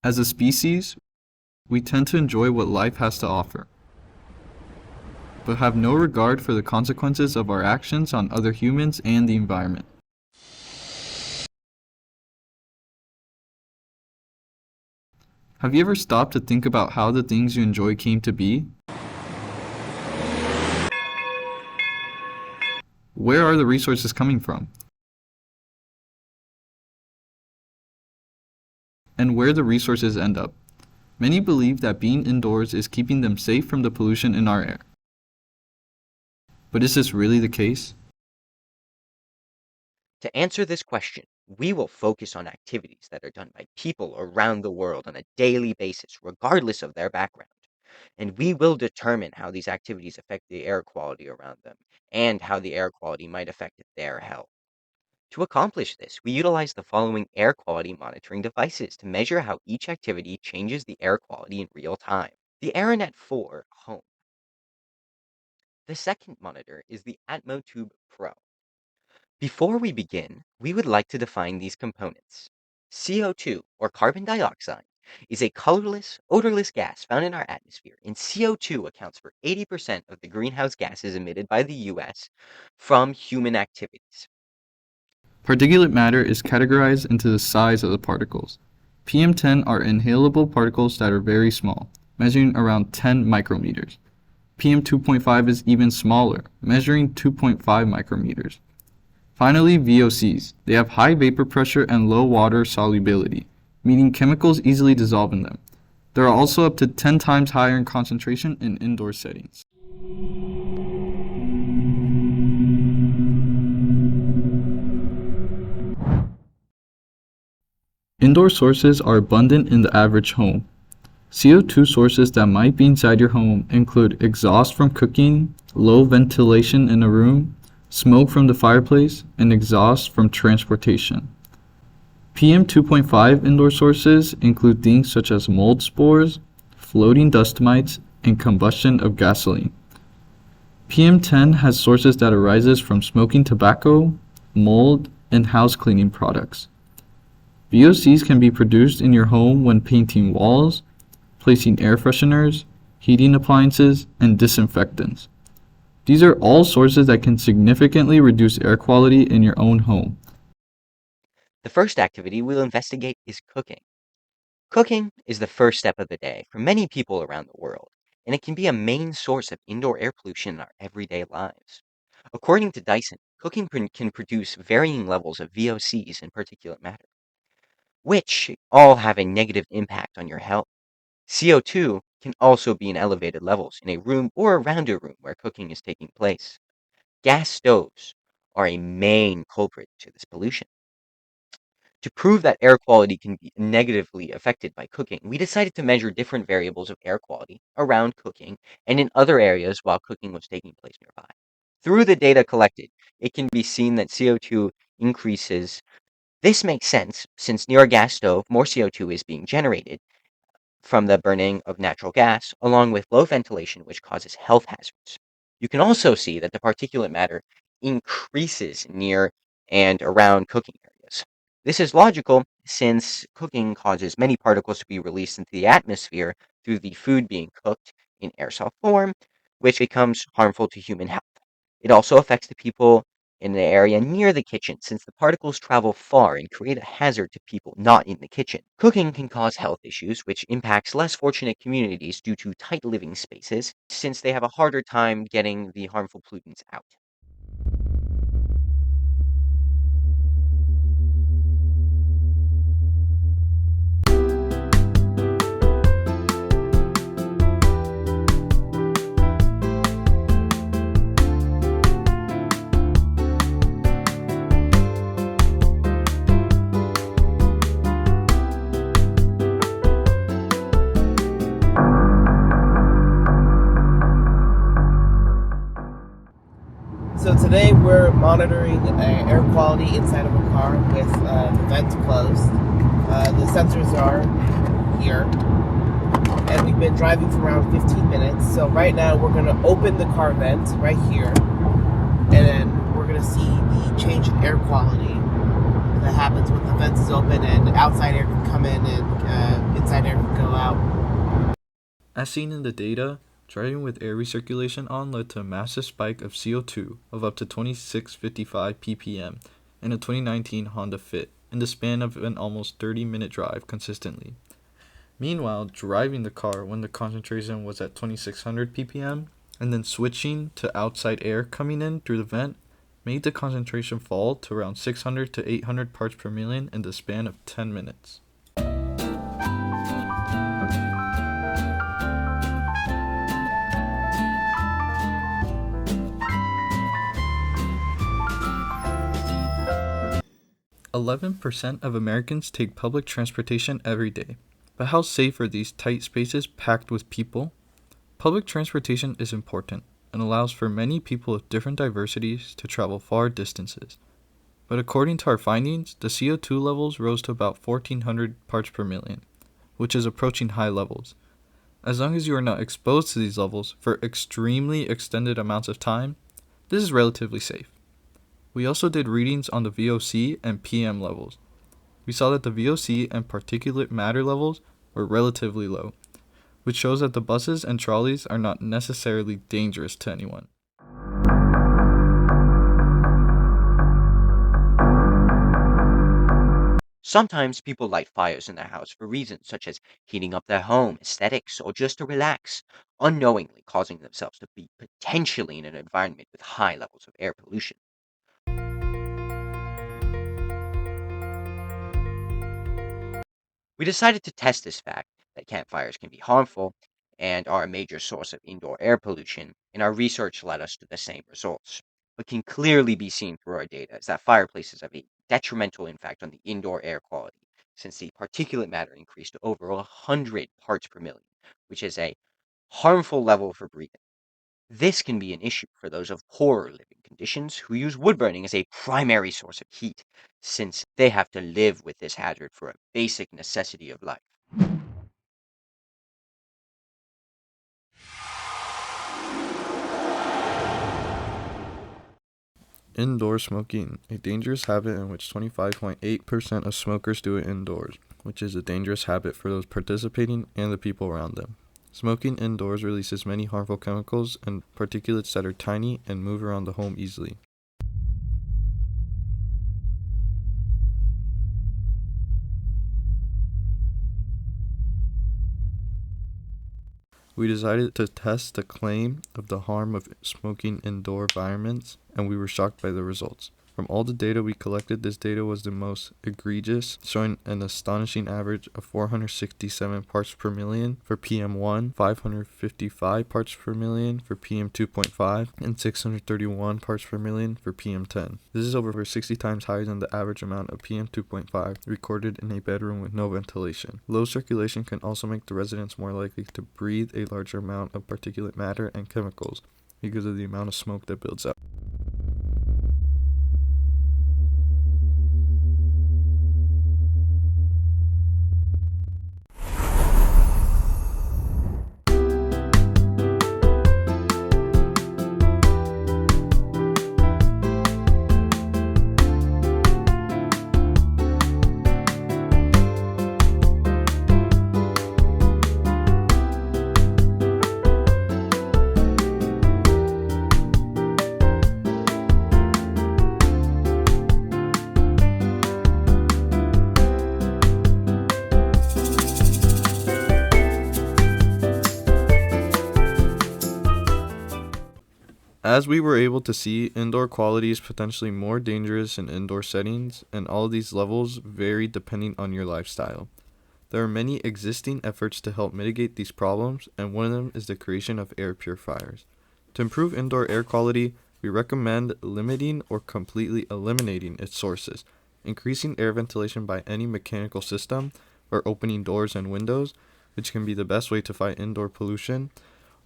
As a species, we tend to enjoy what life has to offer, but have no regard for the consequences of our actions on other humans and the environment. Have you ever stopped to think about how the things you enjoy came to be? Where are the resources coming from? And where the resources end up? Many believe that being indoors is keeping them safe from the pollution in our air. But is this really the case? To answer this question, we will focus on activities that are done by people around the world on a daily basis, regardless of their background. And we will determine how these activities affect the air quality around them and how the air quality might affect their health. To accomplish this, we utilize the following air quality monitoring devices to measure how each activity changes the air quality in real time. The AeroNet 4 Home. The second monitor is the AtmoTube Pro. Before we begin, we would like to define these components. CO2, or carbon dioxide, is a colorless, odorless gas found in our atmosphere, and CO2 accounts for 80% of the greenhouse gases emitted by the US from human activities. Particulate matter is categorized into the size of the particles. PM10 are inhalable particles that are very small, measuring around 10 micrometers. PM2.5 is even smaller, measuring 2.5 micrometers. Finally, VOCs. They have high vapor pressure and low water solubility, meaning chemicals easily dissolve in them. They are also up to 10 times higher in concentration in indoor settings. Indoor sources are abundant in the average home. CO2 sources that might be inside your home include exhaust from cooking, low ventilation in a room, smoke from the fireplace, and exhaust from transportation. PM2.5 indoor sources include things such as mold spores, floating dust mites, and combustion of gasoline. PM10 has sources that arises from smoking tobacco, mold, and house cleaning products. VOCs can be produced in your home when painting walls, placing air fresheners, heating appliances, and disinfectants. These are all sources that can significantly reduce air quality in your own home. The first activity we'll investigate is cooking. Cooking is the first step of the day for many people around the world, and it can be a main source of indoor air pollution in our everyday lives. According to Dyson, cooking can produce varying levels of VOCs and particulate matter, which all have a negative impact on your health. CO2 can also be in elevated levels in a room or around a room where cooking is taking place. Gas stoves are a main culprit to this pollution. To prove that air quality can be negatively affected by cooking, we decided to measure different variables of air quality around cooking and in other areas while cooking was taking place nearby. Through the data collected, it can be seen that CO2 increases. This makes sense since near a gas stove, more CO2 is being generated from the burning of natural gas, along with low ventilation, which causes health hazards. You can also see that the particulate matter increases near and around cooking areas. This is logical since cooking causes many particles to be released into the atmosphere through the food being cooked in aerosol form, which becomes harmful to human health. It also affects the people in the area near the kitchen since the particles travel far and create a hazard to people not in the kitchen. Cooking can cause health issues, which impacts less fortunate communities due to tight living spaces since they have a harder time getting the harmful pollutants out. So today we're monitoring air quality inside of a car with the vents closed. The sensors are here, and we've been driving for around 15 minutes. So right now we're going to open the car vent right here, and then we're going to see the change in air quality that happens when the vents is open and outside air can come in and inside air could go out. As seen in the data, driving with air recirculation on led to a massive spike of CO2 of up to 2655 ppm in a 2019 Honda Fit in the span of an almost 30-minute drive consistently. Meanwhile, driving the car when the concentration was at 2600 ppm and then switching to outside air coming in through the vent made the concentration fall to around 600 to 800 parts per million in the span of 10 minutes. %11 of Americans take public transportation every day. But how safe are these tight spaces packed with people? Public transportation is important and allows for many people of different diversities to travel far distances. But according to our findings, the CO2 levels rose to about 1400 parts per million, which is approaching high levels. As long as you are not exposed to these levels for extremely extended amounts of time, this is relatively safe. We also did readings on the VOC and PM levels. We saw that the VOC and particulate matter levels were relatively low, which shows that the buses and trolleys are not necessarily dangerous to anyone. Sometimes people light fires in their house for reasons such as heating up their home, aesthetics, or just to relax, unknowingly causing themselves to be potentially in an environment with high levels of air pollution. We decided to test this fact that campfires can be harmful and are a major source of indoor air pollution, and our research led us to the same results. What can clearly be seen through our data is that fireplaces have a detrimental impact on the indoor air quality, since the particulate matter increased to over 100 parts per million, which is a harmful level for breathing. This can be an issue for those of poorer living conditions who use wood burning as a primary source of heat, since they have to live with this hazard for a basic necessity of life. Indoor smoking, a dangerous habit in which 25.8% of smokers do it indoors, which is a dangerous habit for those participating and the people around them. Smoking indoors releases many harmful chemicals and particulates that are tiny and move around the home easily. We decided to test the claim of the harm of smoking indoor environments, and we were shocked by the results. From all the data we collected, this data was the most egregious, showing an astonishing average of 467 parts per million for PM1, 555 parts per million for PM2.5, and 631 parts per million for PM10. This is over 60 times higher than the average amount of PM2.5 recorded in a bedroom with no ventilation. Low circulation can also make the residents more likely to breathe a larger amount of particulate matter and chemicals because of the amount of smoke that builds up. As we were able to see, indoor quality is potentially more dangerous in indoor settings, and all these levels vary depending on your lifestyle. There are many existing efforts to help mitigate these problems, and one of them is the creation of air purifiers. To improve indoor air quality, we recommend limiting or completely eliminating its sources, increasing air ventilation by any mechanical system, or opening doors and windows, which can be the best way to fight indoor pollution,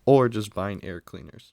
or just buying air cleaners.